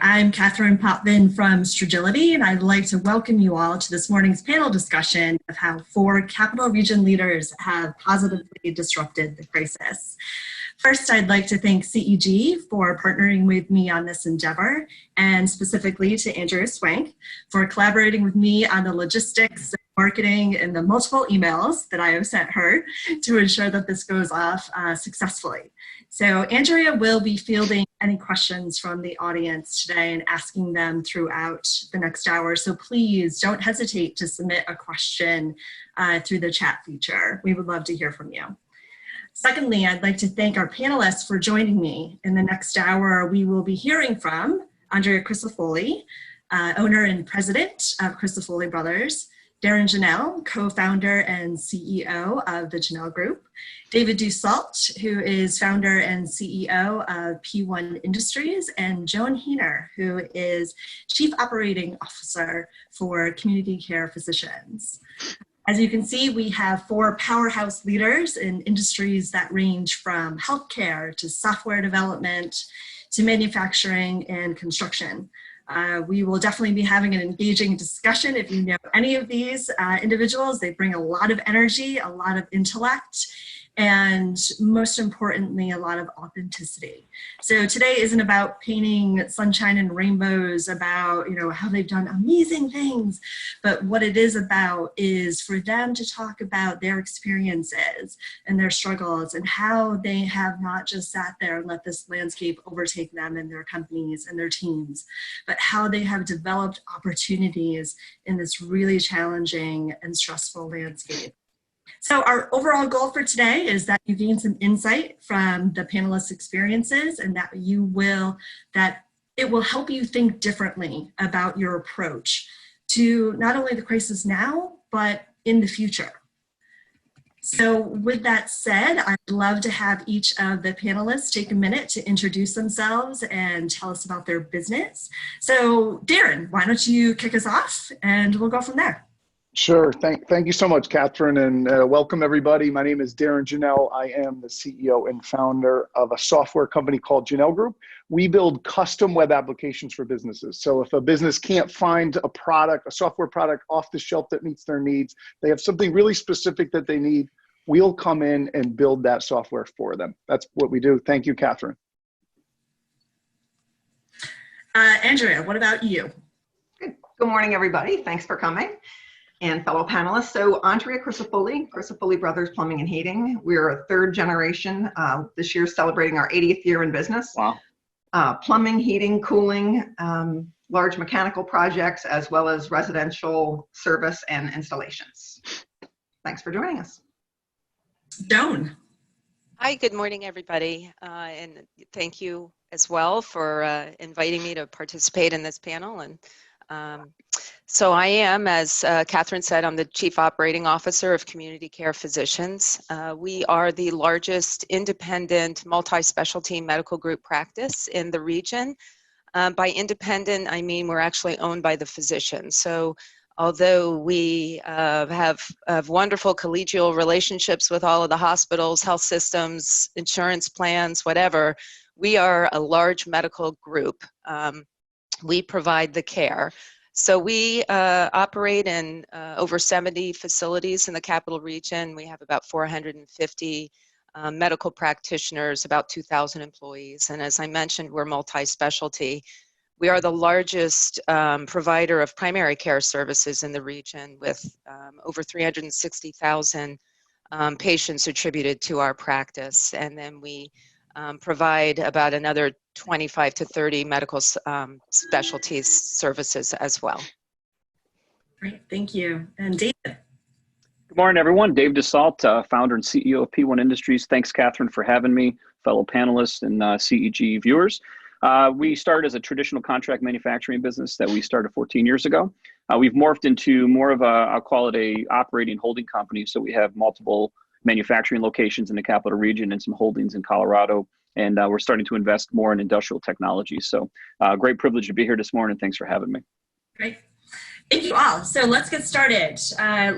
I'm Catharine Potvin from Stragility, and I'd like to welcome you all to this morning's panel discussion of how 4 Capital Region leaders have positively disrupted the crisis. First, I'd like to thank CEG for partnering with me on this endeavor, and specifically to Andrea Swank for collaborating with me on the logistics, marketing, and the multiple emails that I have sent her to ensure that this goes off successfully. So Andrea will be fielding any questions from the audience today and asking them throughout the next hour. So please don't hesitate to submit a question through the chat feature. We would love to hear from you. Secondly, I'd like to thank our panelists for joining me. In the next hour, we will be hearing from Andrea Crisafulli, owner and president of Crisafulli Brothers, Darrin Jahnel, co-founder and CEO of the Jahnel Group, David Dussault, who is founder and CEO of P1 Industries, and Joan Hayner, who is Chief Operating Officer for Community Care Physicians. As you can see, we have 4 powerhouse leaders in industries that range from healthcare to software development to manufacturing and construction. We will definitely be having an engaging discussion. If you know any of these individuals, they bring a lot of energy, a lot of intellect, and most importantly, a lot of authenticity. So today isn't about painting sunshine and rainbows about, how they've done amazing things, but what it is about is for them to talk about their experiences and their struggles and how they have not just sat there and let this landscape overtake them and their companies and their teams, but how they have developed opportunities in this really challenging and stressful landscape. So our overall goal for today is that you gain some insight from the panelists' experiences and that it will help you think differently about your approach to not only the crisis now, but in the future. So with that said, I'd love to have each of the panelists take a minute to introduce themselves and tell us about their business. So Darrin, why don't you kick us off and we'll go from there. Sure. Thank you so much, Catherine, and welcome everybody. My name is Darrin Jahnel. I am the CEO and founder of a software company called Jahnel Group. We build custom web applications for businesses. So if a business can't find a software product off the shelf that meets their needs, they have something really specific that they need, we'll come in and build that software for them. That's what we do. Thank you, Catherine. Andrea, what about you? Good morning, everybody. Thanks for coming. And fellow panelists. So Andrea Crisafulli Brothers Plumbing and Heating. We're a 3rd generation, this year celebrating our 80th year in business. Wow. Plumbing, heating, cooling, large mechanical projects, as well as residential service and installations. Thanks for joining us. Joan. Hi, good morning, everybody. And thank you as well for inviting me to participate in this panel. And so I am, as Catherine said, I'm the Chief Operating Officer of Community Care Physicians. We are the largest independent multi-specialty medical group practice in the region. By independent, I mean we're actually owned by the physicians. So although we have wonderful collegial relationships with all of the hospitals, health systems, insurance plans, whatever, we are a large medical group. We provide the care. So we operate in over 70 facilities in the capital region. We have about 450 medical practitioners, about 2,000 employees. And as I mentioned, we're multi-specialty. We are the largest provider of primary care services in the region with over 360,000 patients attributed to our practice. And then we provide about another 25 to 30 medical specialties services as well. Great, thank you. And David. Good morning, everyone. Dave Dussault, founder and CEO of P1 Industries. Thanks, Catherine, for having me, fellow panelists and CEG viewers. We started as a traditional contract manufacturing business that we started 14 years ago. We've morphed into more of I'll call it a operating holding company. So we have multiple manufacturing locations in the capital region and some holdings in Colorado. And we're starting to invest more in industrial technology. So great privilege to be here this morning. Thanks for having me. Great. Thank you all. So let's get started.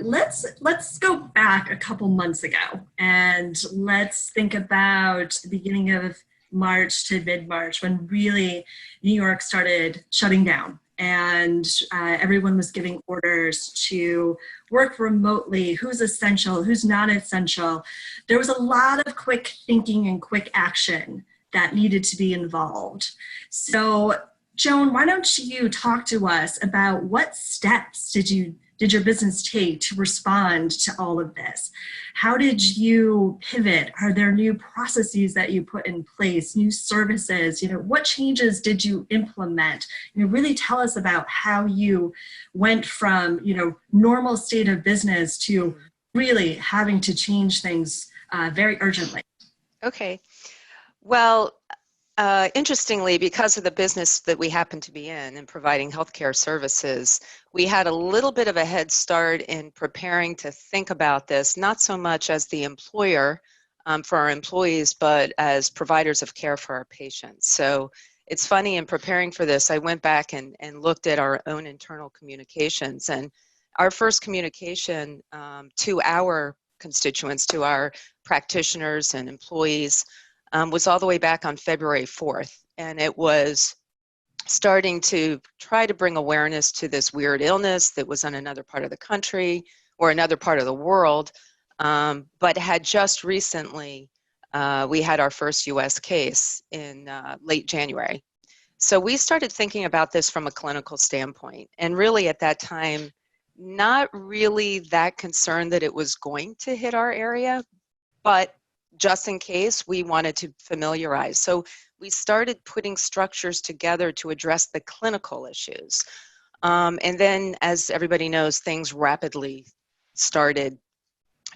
Let's go back a couple months ago and let's think about the beginning of March to mid-March, when really New York started shutting down and everyone was giving orders to work remotely, who's essential, who's not essential. There was a lot of quick thinking and quick action that needed to be involved. So Joan, why don't you talk to us about what steps did your business take to respond to all of this? How did you pivot? Are there new processes that you put in place, new services? What changes did you implement? Really tell us about how you went from, normal state of business to really having to change things very urgently. Okay. Well, interestingly, because of the business that we happen to be in providing healthcare services, we had a little bit of a head start in preparing to think about this, not so much as the employer for our employees, but as providers of care for our patients. So it's funny, in preparing for this, I went back and looked at our own internal communications. And our first communication to our constituents, to our practitioners and employees, was all the way back on February 4th. And it was starting to try to bring awareness to this weird illness that was in another part of the country or another part of the world, but had just recently, we had our first US case in late January. So we started thinking about this from a clinical standpoint. And really at that time, not really that concerned that it was going to hit our area, but just in case, we wanted to familiarize. So we started putting structures together to address the clinical issues. And then, as everybody knows, things rapidly started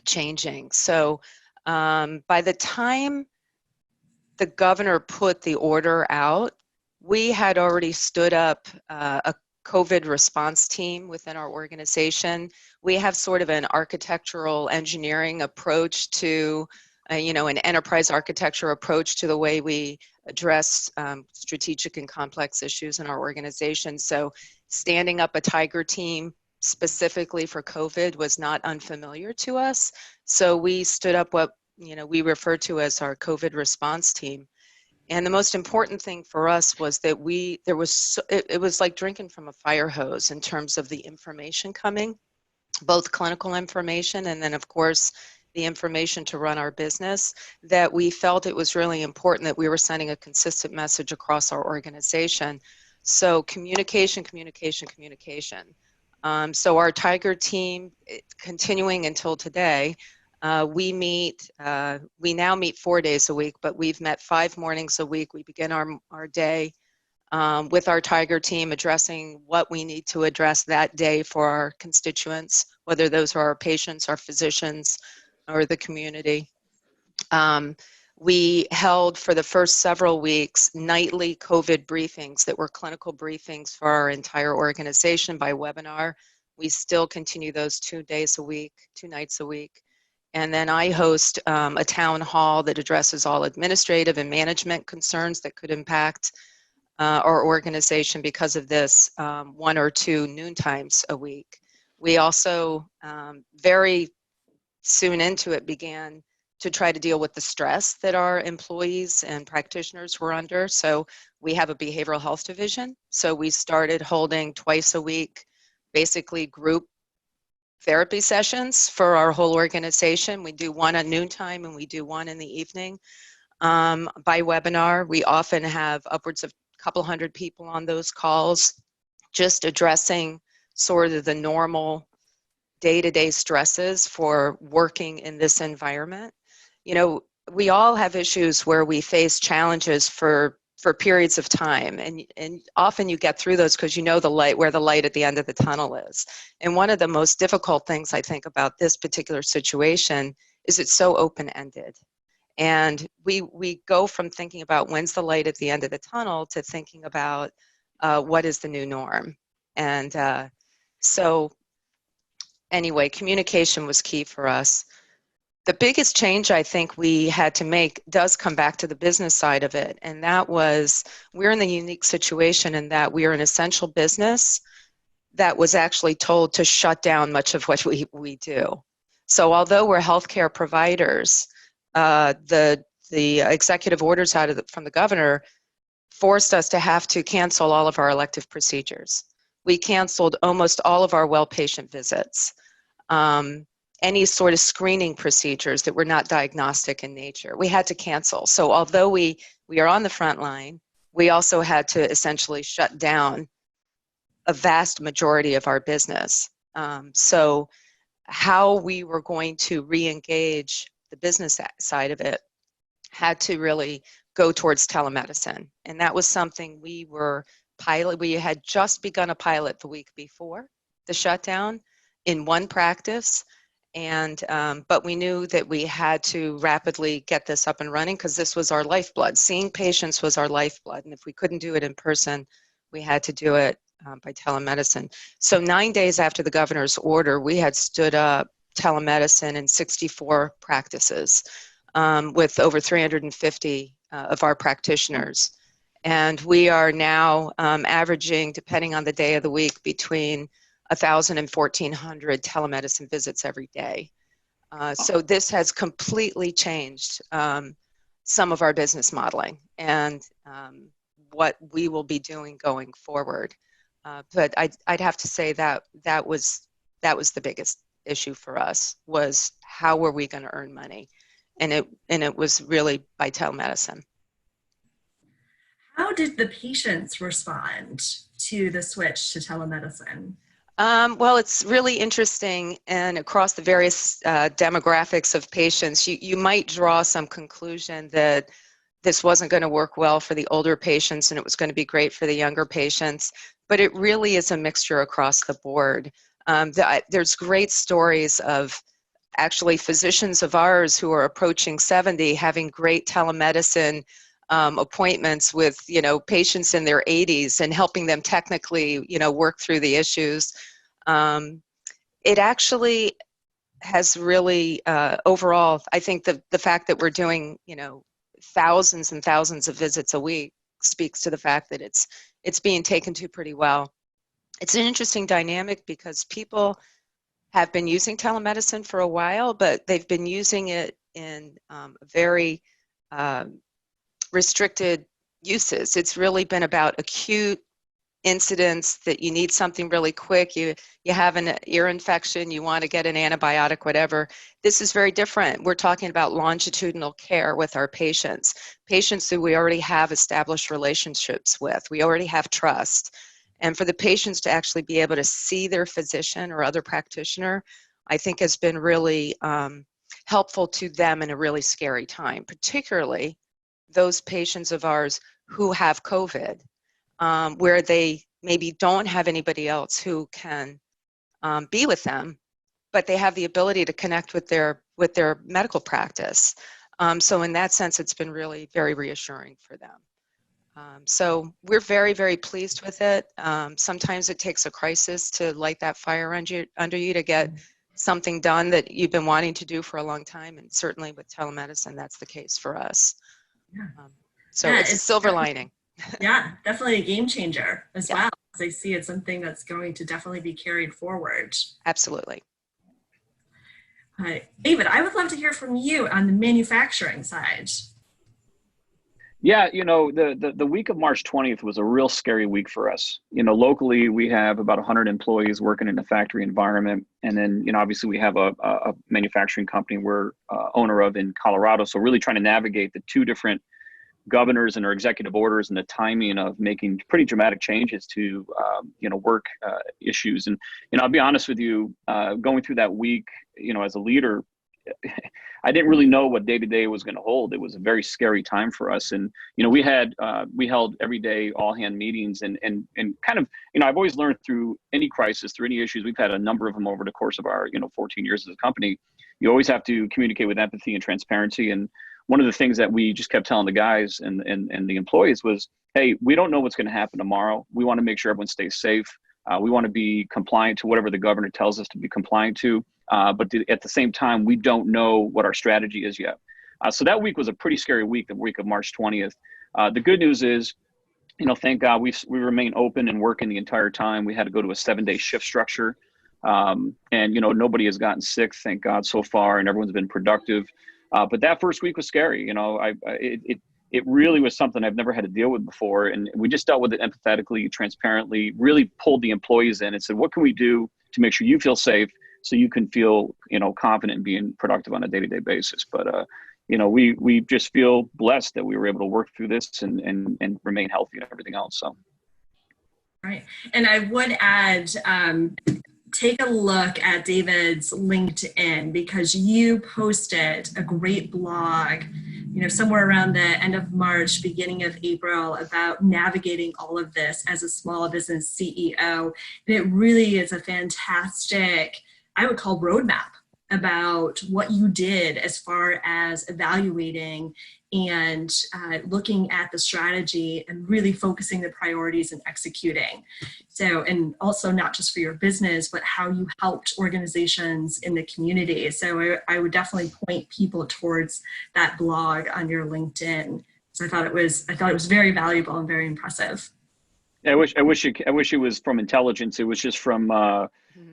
changing. So by the time the governor put the order out, we had already stood up a COVID response team within our organization. We have sort of an architectural engineering approach to an enterprise architecture approach to the way we address strategic and complex issues in our organization. So standing up a tiger team specifically for COVID was not unfamiliar to us. So we stood up what we refer to as our COVID response team. And the most important thing for us was that it was like drinking from a fire hose in terms of the information coming, both clinical information and then, of course, the information to run our business, that we felt it was really important that we were sending a consistent message across our organization. So communication. So our Tiger team, continuing until today, we now meet 4 days a week, but we've met 5 mornings a week. We begin our day with our Tiger team addressing what we need to address that day for our constituents, whether those are our patients, our physicians, or the community. We held for the first several weeks nightly COVID briefings that were clinical briefings for our entire organization by webinar. We still continue those 2 nights a week. And then I host a town hall that addresses all administrative and management concerns that could impact our organization because of this, 1 or 2 noon times a week. We also very soon into it began to try to deal with the stress that our employees and practitioners were under. So we have a behavioral health division. So we started holding twice a week, basically group therapy sessions for our whole organization. We do one at noontime and we do one in the evening by webinar. We often have upwards of a couple hundred people on those calls, just addressing sort of the normal day-to-day stresses for working in this environment. We all have issues where we face challenges for periods of time, and often you get through those because where the light at the end of the tunnel is. And one of the most difficult things I think about this particular situation is it's so open-ended. And we go from thinking about when's the light at the end of the tunnel to thinking about what is the new norm. And so anyway, communication was key for us. The biggest change I think we had to make does come back to the business side of it. And that was, we're in the unique situation in that we are an essential business that was actually told to shut down much of what we do. So although we're healthcare providers, the the executive orders from the governor forced us to have to cancel all of our elective procedures. We canceled almost all of our well patient visits. Any sort of screening procedures that were not diagnostic in nature, we had to cancel. So although we are on the front line, we also had to essentially shut down a vast majority of our business. So how we were going to re-engage the business side of it had to really go towards telemedicine. And that was something we had just begun a pilot the week before the shutdown in one practice. And, but we knew that we had to rapidly get this up and running because this was our lifeblood. Seeing patients was our lifeblood. And if we couldn't do it in person, we had to do it by telemedicine. So 9 days after the governor's order, we had stood up telemedicine in 64 practices with over 350 of our practitioners. And we are now averaging, depending on the day of the week, between 1,000 and 1,400 telemedicine visits every day. So this has completely changed some of our business modeling and what we will be doing going forward. But I'd have to say that that was the biggest issue for us, was how were we going to earn money? And it was really by telemedicine. How did the patients respond to the switch to telemedicine? Well, it's really interesting, and across the various demographics of patients, you might draw some conclusion that this wasn't going to work well for the older patients and it was going to be great for the younger patients, but it really is a mixture across the board. There's great stories of actually physicians of ours who are approaching 70 having great telemedicine appointments with, patients in their 80s and helping them technically, work through the issues. It actually has really, overall, I think the fact that we're doing, thousands and thousands of visits a week speaks to the fact that it's being taken to pretty well. It's an interesting dynamic because people have been using telemedicine for a while, but they've been using it in very restricted uses. It's really been about acute incidents that you need something really quick. You have an ear infection, you want to get an antibiotic, whatever. This is very different. We're talking about longitudinal care with our patients who we already have established relationships with. We already have trust. And for the patients to actually be able to see their physician or other practitioner, I think has been really helpful to them in a really scary time, particularly those patients of ours who have COVID, where they maybe don't have anybody else who can be with them, but they have the ability to connect with their medical practice. So in that sense, it's been really very reassuring for them. So we're very, very pleased with it. Sometimes it takes a crisis to light that fire under you to get something done that you've been wanting to do for a long time. And certainly with telemedicine, that's the case for us. Yeah. So it's a silver lining. Yeah, definitely a game changer as well. As I see it's something that's going to definitely be carried forward. Absolutely. David, I would love to hear from you on the manufacturing side. Yeah, the week of March 20th was a real scary week for us. Locally, we have about 100 employees working in a factory environment. And then, obviously we have a manufacturing company we're owner of in Colorado. So really trying to navigate the two different governors and our executive orders and the timing of making pretty dramatic changes to, work issues. And, I'll be honest with you, going through that week, as a leader, I didn't really know what day-to-day was going to hold. It was a very scary time for us. And, we held every day all hand meetings and kind of, I've always learned through any crisis, through any issues, we've had a number of them over the course of our, 14 years as a company. You always have to communicate with empathy and transparency. And one of the things that we just kept telling the guys and the employees was, hey, we don't know what's going to happen tomorrow. We want to make sure everyone stays safe. We want to be compliant to whatever the governor tells us to be compliant to. But at the same time, we don't know what our strategy is yet. So that week was a pretty scary week, the week of March 20th. The good news is, thank God we remain open and working the entire time. We had to go to a 7-day shift structure. And, nobody has gotten sick, thank God so far, and everyone's been productive. But that first week was scary. It really was something I've never had to deal with before. And we just dealt with it empathetically, transparently, really pulled the employees in and said, what can we do to make sure you feel safe so you can feel, confident in being productive on a day-to-day basis. But, we just feel blessed that we were able to work through this and remain healthy and everything else. So. Right. And I would add, take a look at David's LinkedIn, because you posted a great blog, somewhere around the end of March, beginning of April, about navigating all of this as a small business CEO. And it really is a fantastic, I would call, roadmap about what you did as far as evaluating and looking at the strategy and really focusing the priorities and executing. So, and also not just for your business, but how you helped organizations in the community. So I would definitely point people towards that blog on your LinkedIn. So I thought it was very valuable and very impressive. I wish it was from intelligence. It was just from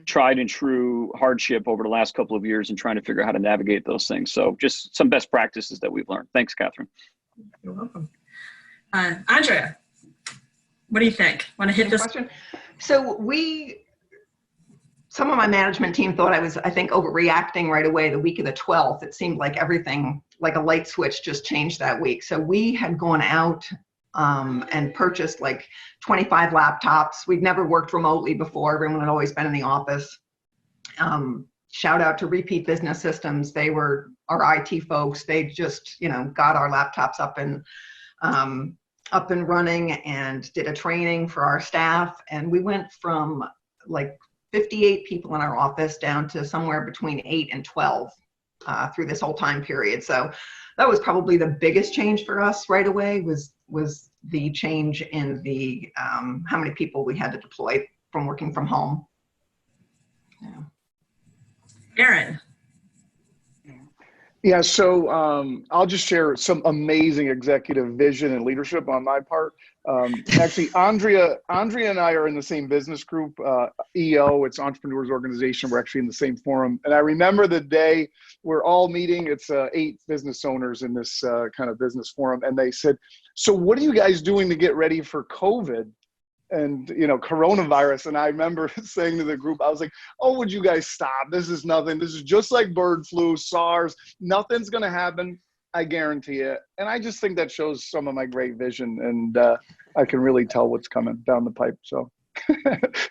tried and true hardship over the last couple of years and trying to figure out how to navigate those things. So just some best practices that we've learned. Thanks, Catherine. You're welcome. Andrea, what do you think? Want to hit this question? So some of my management team thought I was, overreacting right away the week of the 12th. It seemed like everything, like a light switch, just changed that week. So we had gone out and purchased like 25 laptops. We'd never worked remotely before. Everyone had always been in the office. Shout out to Repeat Business Systems. They were our IT folks. They just, got our laptops up and running and did a training for our staff. And we went from like 58 people in our office down to somewhere between 8 and 12 through this whole time period. So that was probably the biggest change for us right away, was the change in the how many people we had to deploy from working from home. Yeah. Darrin? Yeah, so I'll just share some amazing executive vision and leadership on my part. Actually, Andrea and I are in the same business group, EO, it's Entrepreneurs Organization. We're actually in the same forum. And I remember the day we're all meeting, it's 8 business owners in this kind of business forum. And they said, so what are you guys doing to get ready for COVID? And, coronavirus. And I remember saying to the group, I was like, oh, would you guys stop? This is nothing. This is just like bird flu, SARS. Nothing's going to happen. I guarantee it. And I just think that shows some of my great vision. And I can really tell what's coming down the pipe. So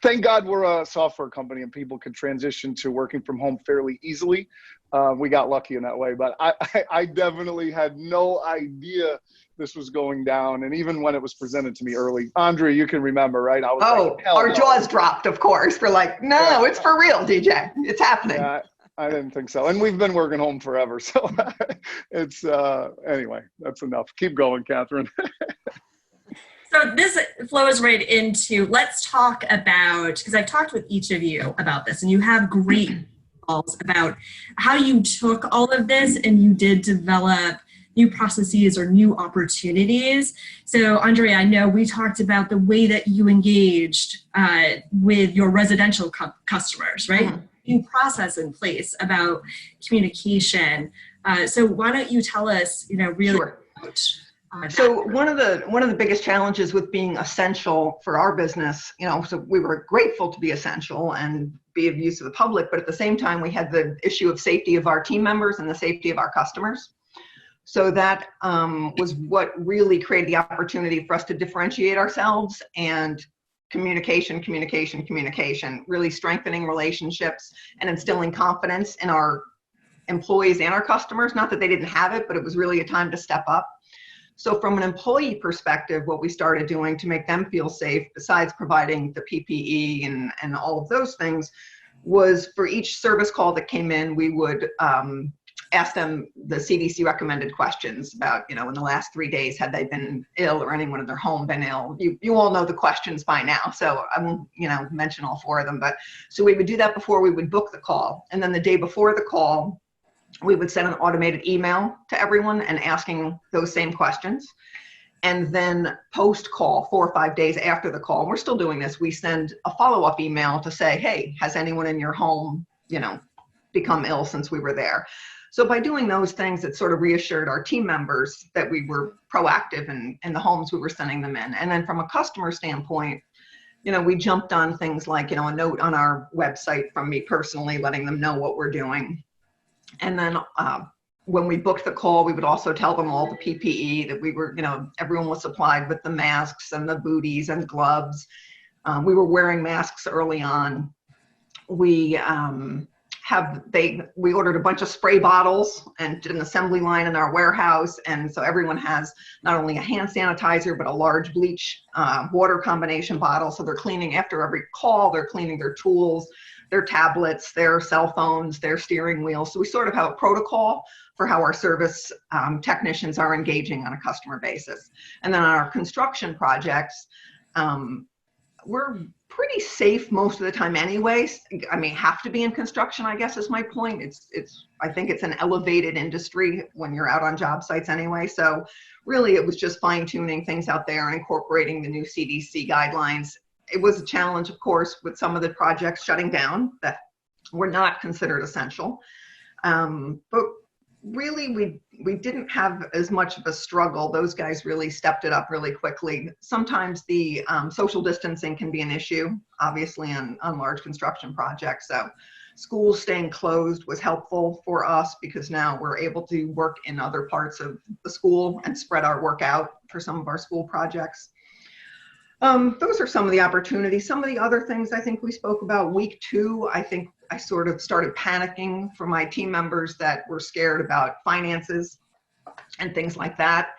thank God we're a software company and people can transition to working from home fairly easily. We got lucky in that way. But I definitely had no idea this was going down. And even when it was presented to me early, Andrea, you can remember, right? I was like, our jaws dropped, of course. We're like, no, it's for real, DJ. It's happening. Yeah, I didn't think so. And we've been working home forever. So it's, anyway, that's enough. Keep going, Catherine. So this flows right into, let's talk about, because I've talked with each of you about this, and you have great calls about how you took all of this and you did develop new processes or new opportunities. So Andrea, I know we talked about the way that you engaged with your residential customers, right? Mm-hmm. New process in place about communication. So why don't you tell us, really Sure. So one of the biggest challenges with being essential for our business, so we were grateful to be essential and be of use to the public, but at the same time, we had the issue of safety of our team members and the safety of our customers. So that was what really created the opportunity for us to differentiate ourselves, and communication, really strengthening relationships and instilling confidence in our employees and our customers. Not that they didn't have it, but it was really a time to step up. So from an employee perspective, what we started doing to make them feel safe, besides providing the PPE and all of those things, was for each service call that came in, we would ask them the CDC recommended questions about, in the last 3 days, had they been ill or anyone in their home been ill? You all know the questions by now, so I won't, mention all 4 of them. But so we would do that before we would book the call. And then the day before the call, we would send an automated email to everyone and asking those same questions. And then post-call, 4 or 5 days after the call, and we're still doing this, we send a follow-up email to say, hey, has anyone in your home, become ill since we were there? So by doing those things, it sort of reassured our team members that we were proactive in the homes we were sending them in. And then from a customer standpoint, we jumped on things like, a note on our website from me personally, letting them know what we're doing. And then when we booked the call, we would also tell them all the PPE that we were, everyone was supplied with the masks and the booties and gloves. We were wearing masks early on. We ordered a bunch of spray bottles and did an assembly line in our warehouse. And so everyone has not only a hand sanitizer, but a large bleach water combination bottle. So they're cleaning after every call, they're cleaning their tools, their tablets, their cell phones, their steering wheel. So we sort of have a protocol for how our service technicians are engaging on a customer basis. And then on our construction projects, we're pretty safe most of the time anyways. I mean, have to be in construction, I guess is my point. I think it's an elevated industry when you're out on job sites anyway. So really it was just fine tuning things out there and incorporating the new CDC guidelines. It was a challenge, of course, with some of the projects shutting down that were not considered essential. But really, we didn't have as much of a struggle. Those guys really stepped it up really quickly. Sometimes the social distancing can be an issue, obviously, on large construction projects. So schools staying closed was helpful for us because now we're able to work in other parts of the school and spread our work out for some of our school projects. Those are some of the opportunities. Some of the other things I think we spoke about week 2, I think I sort of started panicking for my team members that were scared about finances and things like that.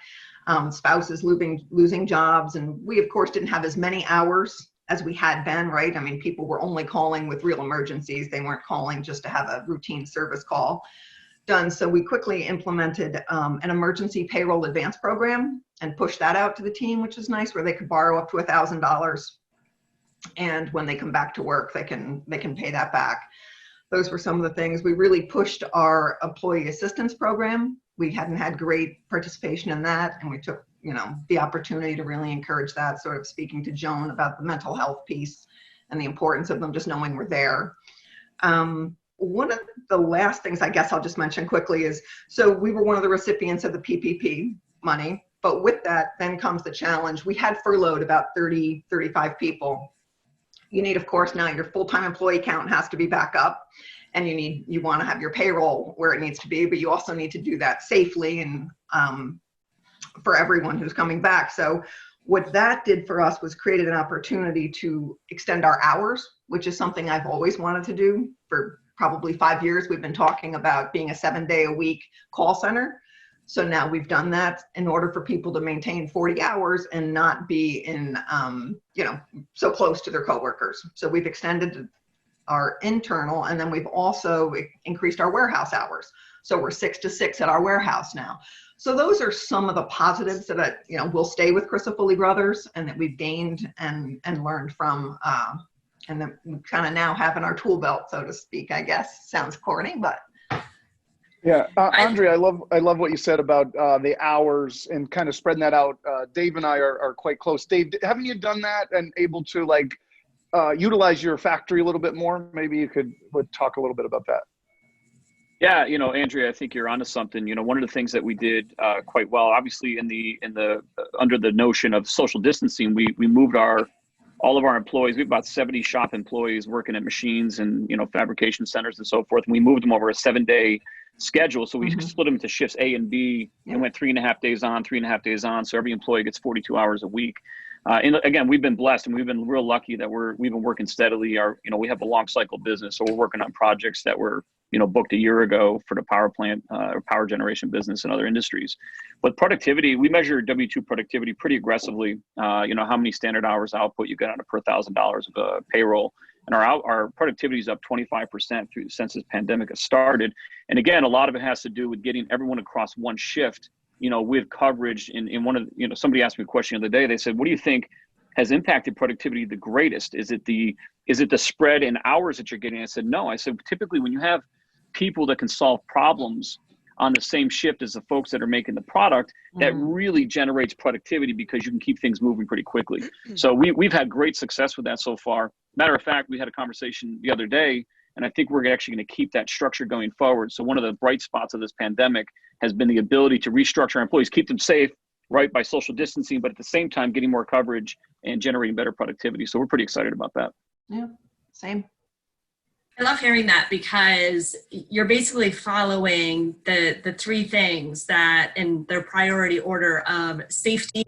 Spouses losing jobs. And we, of course, didn't have as many hours as we had been, right? I mean, people were only calling with real emergencies. They weren't calling just to have a routine service call done. So we quickly implemented an emergency payroll advance program and pushed that out to the team, which is nice, where they could borrow up to $1,000. And when they come back to work, they can pay that back. Those were some of the things. We really pushed our employee assistance program. We hadn't had great participation in that, and we took the opportunity to really encourage that, sort of speaking to Joan about the mental health piece and the importance of them just knowing we're there. One of the last things I guess I'll just mention quickly is, so we were one of the recipients of the PPP money, but with that then comes the challenge. We had furloughed about 35 people. You need, of course, now your full-time employee count has to be back up, and you want to have your payroll where it needs to be, but you also need to do that safely and for everyone who's coming back. So what that did for us was created an opportunity to extend our hours, which is something I've always wanted to do. For probably 5 years, we've been talking about being a 7-day-a-week call center. So now we've done that in order for people to maintain 40 hours and not be in, so close to their coworkers. So we've extended our internal, and then we've also increased our warehouse hours. So we're 6 to 6 at our warehouse now. So those are some of the positives that will stay with Crisafulli Brothers and that we've gained and learned from, and that we kind of now have in our tool belt, so to speak. I guess sounds corny, but. Yeah, Andrea, I love what you said about the hours and kind of spreading that out. Dave and I are quite close. Dave, haven't you done that and able to utilize your factory a little bit more? Maybe you would talk a little bit about that. Yeah, Andrea, I think you're onto something. One of the things that we did quite well, obviously under the notion of social distancing, we moved all of our employees. We have about 70 shop employees working at machines and fabrication centers and so forth. And we moved them over a 7-day schedule. So we split them into shifts A and B and went 3.5 days on, 3.5 days on. So every employee gets 42 hours a week. And again, we've been blessed and we've been real lucky that we've been working steadily. We have a long cycle business. So we're working on projects that were, booked a year ago for the power plant or power generation business and other industries. But productivity, we measure W-2 productivity pretty aggressively. How many standard hours output you get on a per $1,000 of payroll. And our productivity is up 25% since this pandemic has started. And again, a lot of it has to do with getting everyone across one shift, with coverage. In one of, somebody asked me a question the other day. They said, what do you think has impacted productivity the greatest? Is it the spread in hours that you're getting? I said, no. I said, typically when you have people that can solve problems on the same shift as the folks that are making the product, that really generates productivity because you can keep things moving pretty quickly. So we've had great success with that so far. Matter of fact, we had a conversation the other day And I think we're actually going to keep that structure going forward. So one of the bright spots of this pandemic has been the ability to restructure our employees, keep them safe, right, by social distancing, but at the same time, getting more coverage and generating better productivity. So we're pretty excited about that. Yeah, same. I love hearing that because you're basically following the three things that in their priority order of safety,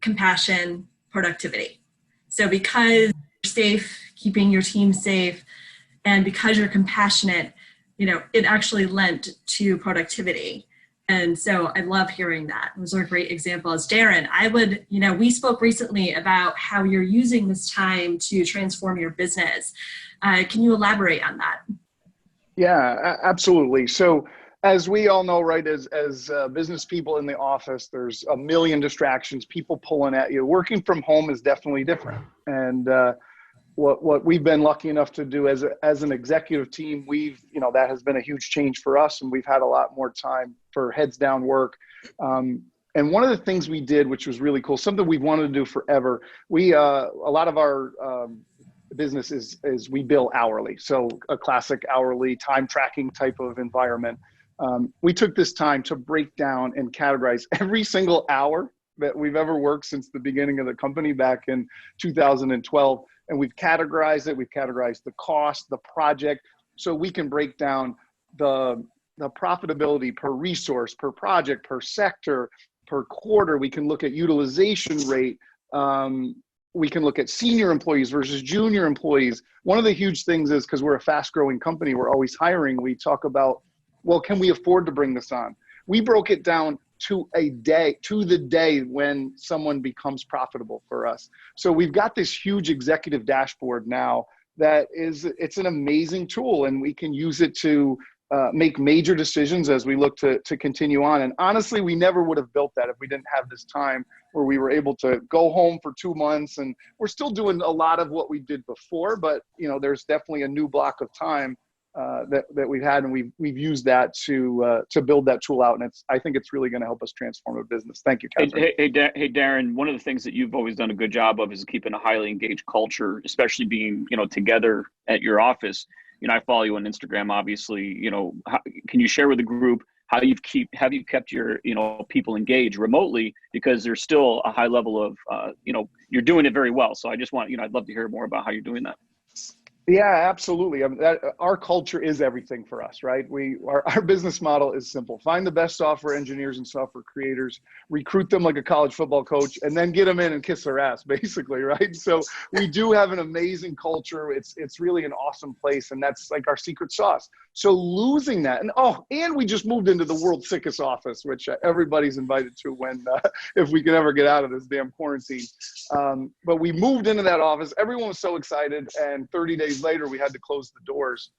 compassion, productivity. So because you're safe, keeping your team safe, and because you're compassionate, it actually lent to productivity. And so I love hearing that. Those are great examples. Darrin, we spoke recently about how you're using this time to transform your business. Can you elaborate on that? Yeah, absolutely. So as we all know, right, as business people in the office, there's a million distractions, people pulling at you. Working from home is definitely different. And what we've been lucky enough to do as an executive team, that has been a huge change for us, and we've had a lot more time for heads down work. And one of the things we did, which was really cool, something we've wanted to do forever, a lot of our business is we bill hourly. So a classic hourly time tracking type of environment. We took this time to break down and categorize every single hour that we've ever worked since the beginning of the company back in 2012. And we've categorized it. We've categorized the cost, the project, so we can break down the profitability per resource, per project, per sector, per quarter. We can look at utilization rate. We can look at senior employees versus junior employees. One of the huge things is, because we're a fast growing company, we're always hiring. We talk about, well, can we afford to bring this on? We broke it down to the day when someone becomes profitable for us. So we've got this huge executive dashboard now it's an amazing tool, and we can use it to make major decisions as we look to continue on. And honestly, we never would have built that if we didn't have this time where we were able to go home for 2 months. And we're still doing a lot of what we did before, but there's definitely a new block of time that we've had, and we've used that to build that tool out. And I think it's really going to help us transform a business. Thank you, Catherine. Hey, Darrin, one of the things that you've always done a good job of is keeping a highly engaged culture, especially being, together at your office. I follow you on Instagram, obviously. Can you share with the group how have you kept your, people engaged remotely, because there's still a high level of, you're doing it very well. So I just want, I'd love to hear more about how you're doing that. Yeah, absolutely. Our culture is everything for us, right? Our business model is simple. Find the best software engineers and software creators, recruit them like a college football coach, and then get them in and kiss their ass, basically, right? So we do have an amazing culture. It's really an awesome place, and that's like our secret sauce. So losing that, and we just moved into the world's sickest office, which everybody's invited to when, if we can ever get out of this damn quarantine. But we moved into that office. Everyone was so excited, and 30 days later, we had to close the doors,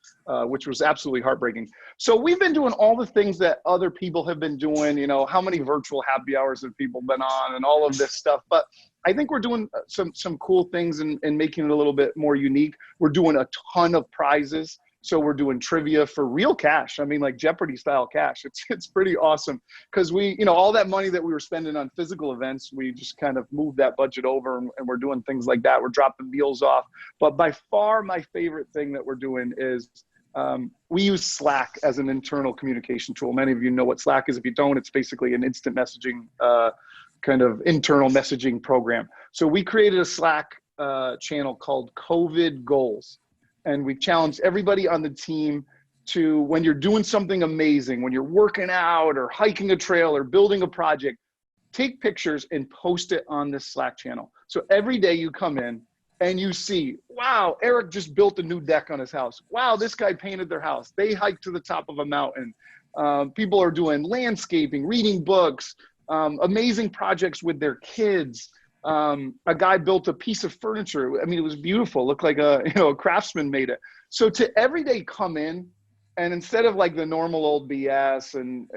which was absolutely heartbreaking. So we've been doing all the things that other people have been doing, how many virtual happy hours have people been on and all of this stuff. But I think we're doing some cool things and making it a little bit more unique. We're doing a ton of prizes. So we're doing trivia for real cash. I mean, like Jeopardy style cash. It's pretty awesome, because we, all that money that we were spending on physical events, we just kind of moved that budget over, and we're doing things like that. We're dropping meals off. But by far my favorite thing that we're doing is we use Slack as an internal communication tool. Many of you know what Slack is. If you don't, it's basically an instant messaging kind of internal messaging program. So we created a Slack channel called COVID Goals. And we've challenged everybody on the team to, when you're doing something amazing, when you're working out or hiking a trail or building a project, take pictures and post it on this Slack channel. So every day you come in and you see, wow, Eric just built a new deck on his house. Wow, this guy painted their house. They hiked to the top of a mountain. People are doing landscaping, reading books, amazing projects with their kids. A guy built a piece of furniture. I mean, it was beautiful. It looked like a craftsman made it. So to every day come in, and instead of like the normal old BS and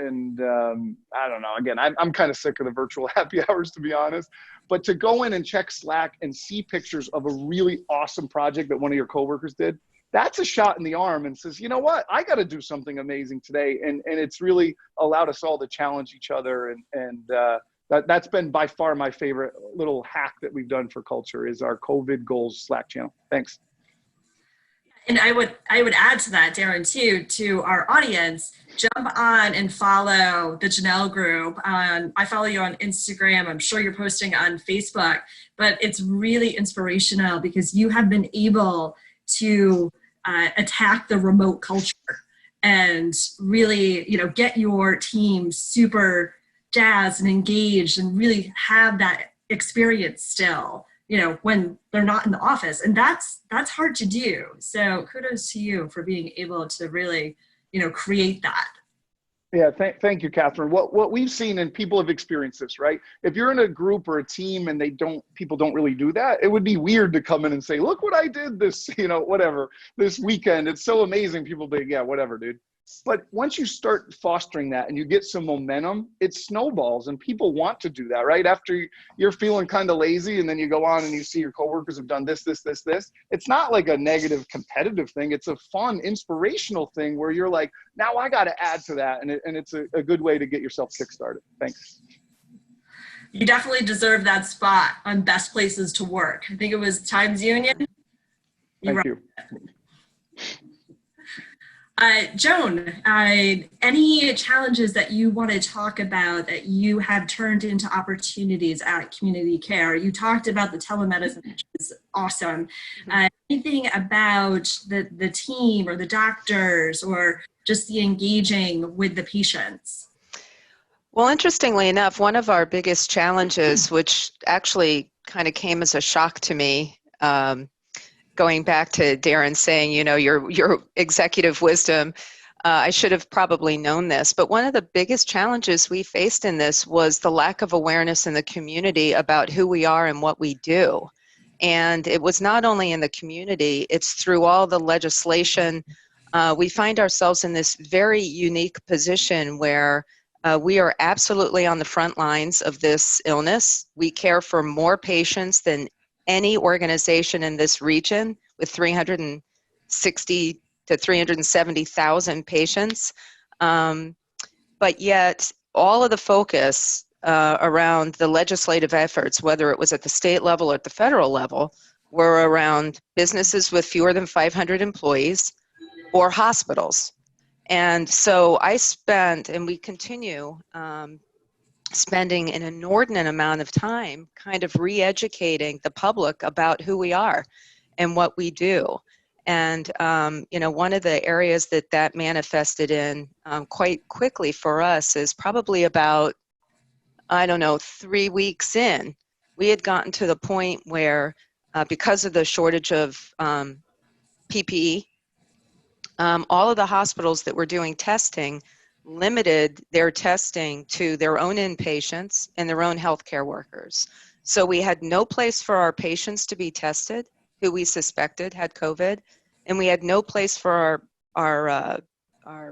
I don't know, again, I'm kind of sick of the virtual happy hours, to be honest, but to go in and check Slack and see pictures of a really awesome project that one of your coworkers did, that's a shot in the arm, and says, you know what, I got to do something amazing today. And it's really allowed us all to challenge each other, and that's been by far my favorite little hack that we've done for culture, is our COVID Goals Slack channel. Thanks. And I would add to that, Darrin, too, to our audience, jump on and follow the Jahnel group. I follow you on Instagram. I'm sure you're posting on Facebook, but it's really inspirational because you have been able to attack the remote culture and really, get your team super jazzed and engaged and really have that experience still, when they're not in the office. And that's hard to do. So kudos to you for being able to really, create that. Yeah, thank you, Catherine. What we've seen, and people have experienced this, right? If you're in a group or a team and people don't really do that, it would be weird to come in and say, look what I did this, this weekend. It's so amazing. People think, yeah, whatever, dude. But once you start fostering that and you get some momentum, it snowballs and people want to do that, right? After you're feeling kind of lazy and then you go on and you see your coworkers have done this. It's not like a negative competitive thing. It's a fun, inspirational thing where you're like, now I got to add to that. And it's a good way to get yourself kickstarted. Thanks. You definitely deserve that spot on best places to work. I think it was Times Union. Thank you. Joan, any challenges that you want to talk about that you have turned into opportunities at Community Care? You talked about the telemedicine, which is awesome. Anything about the team or the doctors or just the engaging with the patients? Well, interestingly enough, one of our biggest challenges, which actually kind of came as a shock to me, going back to Darrin saying, your executive wisdom, I should have probably known this, but one of the biggest challenges we faced in this was the lack of awareness in the community about who we are and what we do. And it was not only in the community, it's through all the legislation. We find ourselves in this very unique position where we are absolutely on the front lines of this illness. We care for more patients than any organization in this region with 360 to 370,000 patients. But yet all of the focus around the legislative efforts, whether it was at the state level or at the federal level, were around businesses with fewer than 500 employees or hospitals. And so I spent, and we continue, spending an inordinate amount of time kind of re-educating the public about who we are and what we do. And, one of the areas that manifested in quite quickly for us is probably about, 3 weeks in, we had gotten to the point where because of the shortage of PPE, all of the hospitals that were doing testing limited their testing to their own inpatients and their own healthcare workers. So we had no place for our patients to be tested who we suspected had COVID, and we had no place for our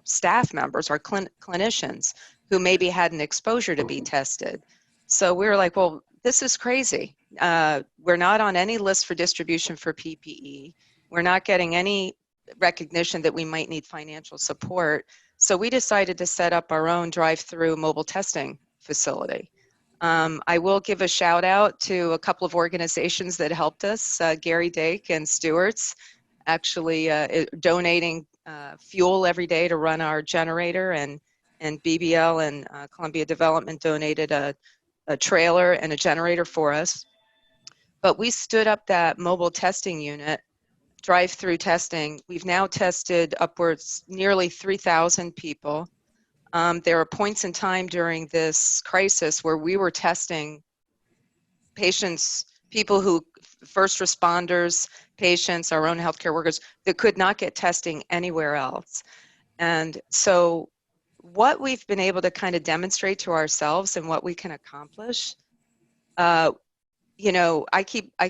staff members, our clinicians who maybe had an exposure to be tested. So we were like, well, this is crazy. We're not on any list for distribution for PPE. We're not getting any recognition that we might need financial support. So we decided to set up our own drive-through mobile testing facility. I will give a shout out to a couple of organizations that helped us, Gary Dake and Stewart's, actually donating fuel every day to run our generator, and BBL and Columbia Development donated a trailer and a generator for us. But we stood up that mobile testing unit, drive-through testing. We've now tested upwards nearly 3,000 people. There are points in time during this crisis where we were testing patients, people who, first responders, patients, our own healthcare workers, that could not get testing anywhere else. And so what we've been able to kind of demonstrate to ourselves and what we can accomplish, I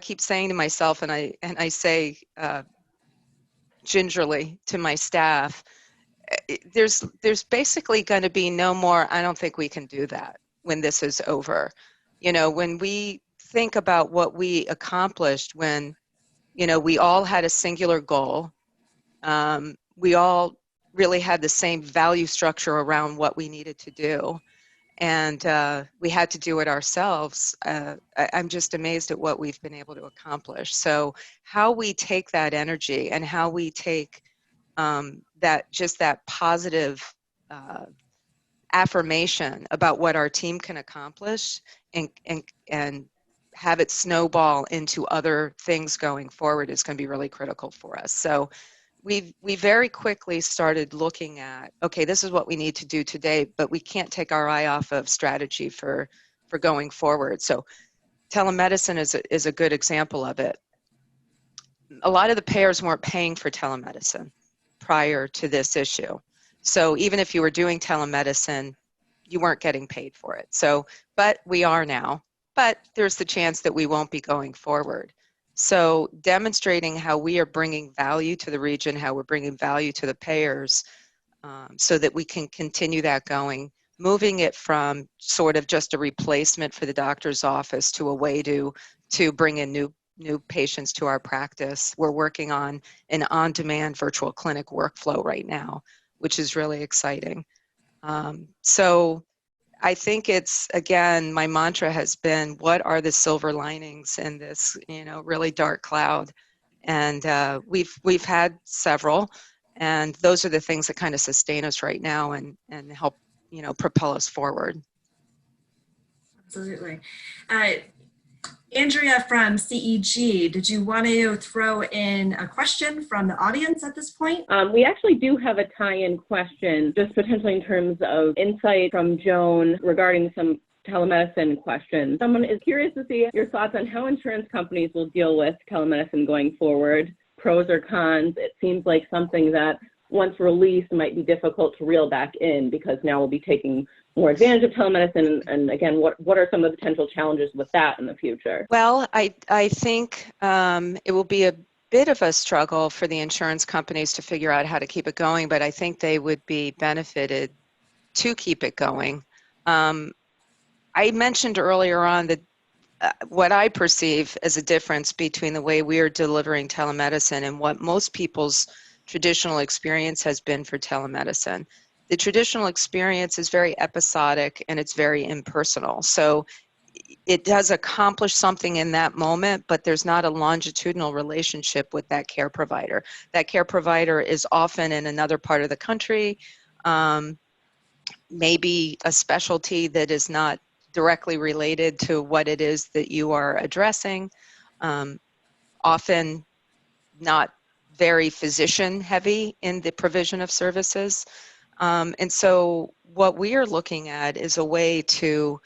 keep saying to myself, and I say gingerly to my staff, there's basically going to be no more, I don't think we can do that when this is over. When we think about what we accomplished, when, we all had a singular goal, we all really had the same value structure around what we needed to do. And we had to do it ourselves. I'm just amazed at what we've been able to accomplish. So how we take that energy and how we take that positive affirmation about what our team can accomplish and have it snowball into other things going forward is going to be really critical for us. So we very quickly started looking at, okay, this is what we need to do today, but we can't take our eye off of strategy for going forward. So telemedicine is a good example of it. A lot of the payers weren't paying for telemedicine prior to this issue. So even if you were doing telemedicine, you weren't getting paid for it. So, but we are now, but there's the chance that we won't be going forward. So demonstrating how we are bringing value to the region, how we're bringing value to the payers, so that we can continue that going, moving it from sort of just a replacement for the doctor's office to a way to bring in new patients to our practice. We're working on an on-demand virtual clinic workflow right now, which is really exciting. So I think it's, again, my mantra has been, what are the silver linings in this, really dark cloud? And we've had several, and those are the things that kind of sustain us right now and help, propel us forward. Absolutely. Andrea from CEG, did you want to throw in a question from the audience at this point? We actually do have a tie-in question, just potentially in terms of insight from Joan regarding some telemedicine questions. Someone is curious to see your thoughts on how insurance companies will deal with telemedicine going forward, pros or cons. It seems like something that once released might be difficult to reel back in, because now we'll be taking more advantage of telemedicine, and again, what are some of the potential challenges with that in the future? Well, I think it will be a bit of a struggle for the insurance companies to figure out how to keep it going, but I think they would be benefited to keep it going. I mentioned earlier on that what I perceive as a difference between the way we are delivering telemedicine and what most people's traditional experience has been for telemedicine. The traditional experience is very episodic and it's very impersonal. So it does accomplish something in that moment, but there's not a longitudinal relationship with that care provider. That care provider is often in another part of the country, maybe a specialty that is not directly related to what it is that you are addressing, often not very physician heavy in the provision of services. And so what we are looking at is a way to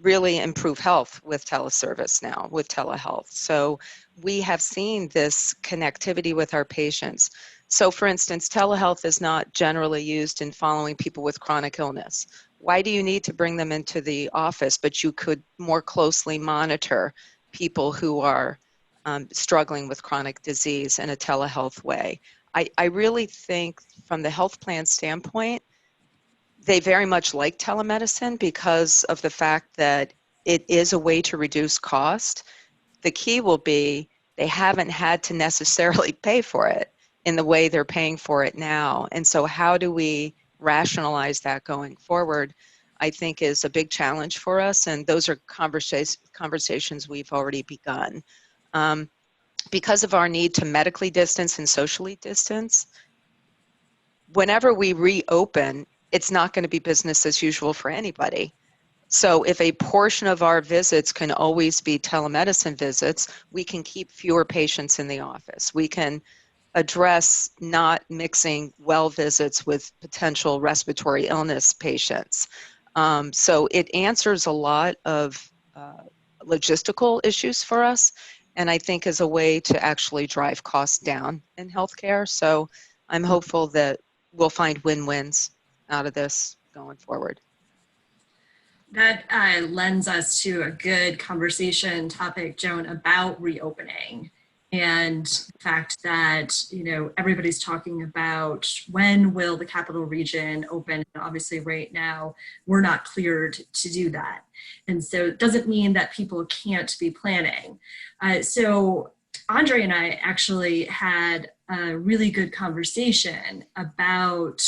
really improve health with teleservice now, with telehealth. So we have seen this connectivity with our patients. So for instance, telehealth is not generally used in following people with chronic illness. Why do you need to bring them into the office, but you could more closely monitor people who are struggling with chronic disease in a telehealth way? I really think from the health plan standpoint, they very much like telemedicine because of the fact that it is a way to reduce cost. The key will be they haven't had to necessarily pay for it in the way they're paying for it now. And so how do we rationalize that going forward, I think is a big challenge for us. And those are conversations we've already begun. Because of our need to medically distance and socially distance, whenever we reopen, it's not going to be business as usual for anybody. So if a portion of our visits can always be telemedicine visits, we can keep fewer patients in the office. We can address not mixing well visits with potential respiratory illness patients. So it answers a lot of logistical issues for us, and I think is a way to actually drive costs down in healthcare. So I'm hopeful that we'll find win-wins out of this going forward. That lends us to a good conversation topic, Joan, about reopening and the fact that, everybody's talking about when will the capital region open. Obviously right now, we're not cleared to do that. And so it doesn't mean that people can't be planning. So Andrea and I actually had a really good conversation about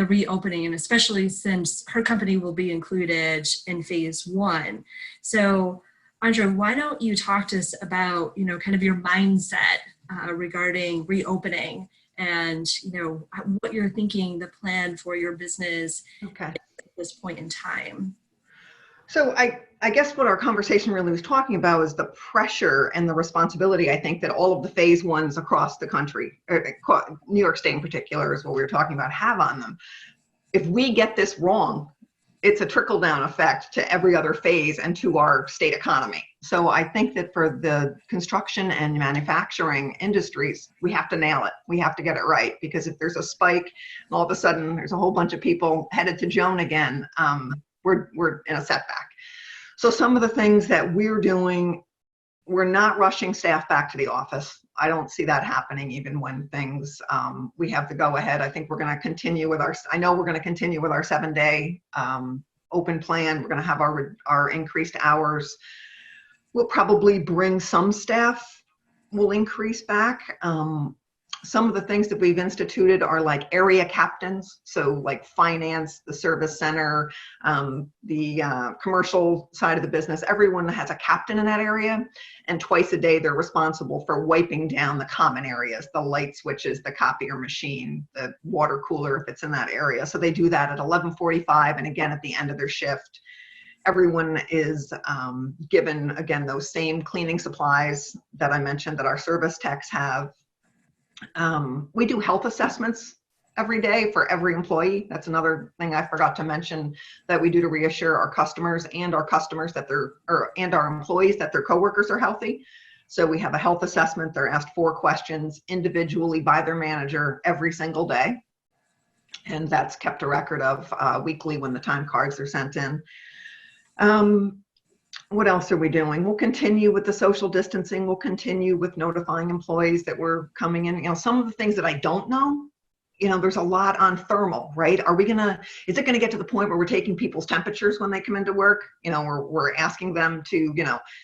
the reopening, and especially since her company will be included in phase one. So Andrea, why don't you talk to us about, kind of your mindset regarding reopening and, what you're thinking, the plan for your business at this point in time. So I guess what our conversation really was talking about is the pressure and the responsibility, I think, that all of the phase ones across the country, New York State in particular is what we were talking about, have on them. If we get this wrong, it's a trickle-down effect to every other phase and to our state economy. So I think that for the construction and manufacturing industries, we have to nail it. We have to get it right, because if there's a spike and all of a sudden there's a whole bunch of people headed to Joan again, we're in a setback. So some of the things that we're doing, we're not rushing staff back to the office. I don't see that happening even when things, we have the go ahead. I think we're going to continue with I know we're going to continue with our 7-day open plan. We're going to have our increased hours. We'll probably bring some staff, we'll increase back. Some of the things that we've instituted are like area captains. So like finance, the service center, the commercial side of the business, everyone has a captain in that area. And twice a day, they're responsible for wiping down the common areas, the light switches, the copier machine, the water cooler, if it's in that area. So they do that at 11:45 and again at the end of their shift. Everyone is given, again, those same cleaning supplies that I mentioned that our service techs have. We do health assessments every day for every employee. That's another thing I forgot to mention that we do to reassure our customers and our employees that their coworkers are healthy. So we have a health assessment. They're asked 4 questions individually by their manager every single day. And that's kept a record of weekly when the time cards are sent in. What else are we doing? We'll continue with the social distancing. We'll continue with notifying employees that we're coming in. Some of the things that I don't know, there's a lot on thermal, right? Is it gonna get to the point where we're taking people's temperatures when they come into work? We're asking them to,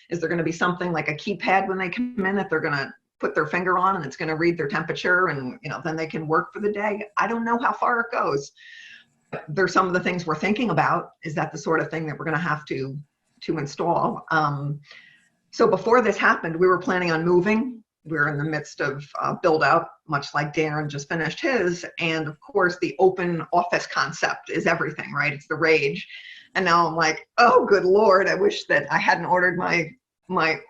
is there gonna be something like a keypad when they come in that they're gonna put their finger on and it's gonna read their temperature and, then they can work for the day? I don't know how far it goes. There's some of the things we're thinking about. Is that the sort of thing that we're gonna have to install? So before this happened, we were planning on moving. We're in the midst of build out, much like Darrin just finished his. And of course, the open office concept is everything, right? It's the rage. And now I'm like, oh, good Lord, I wish that I hadn't ordered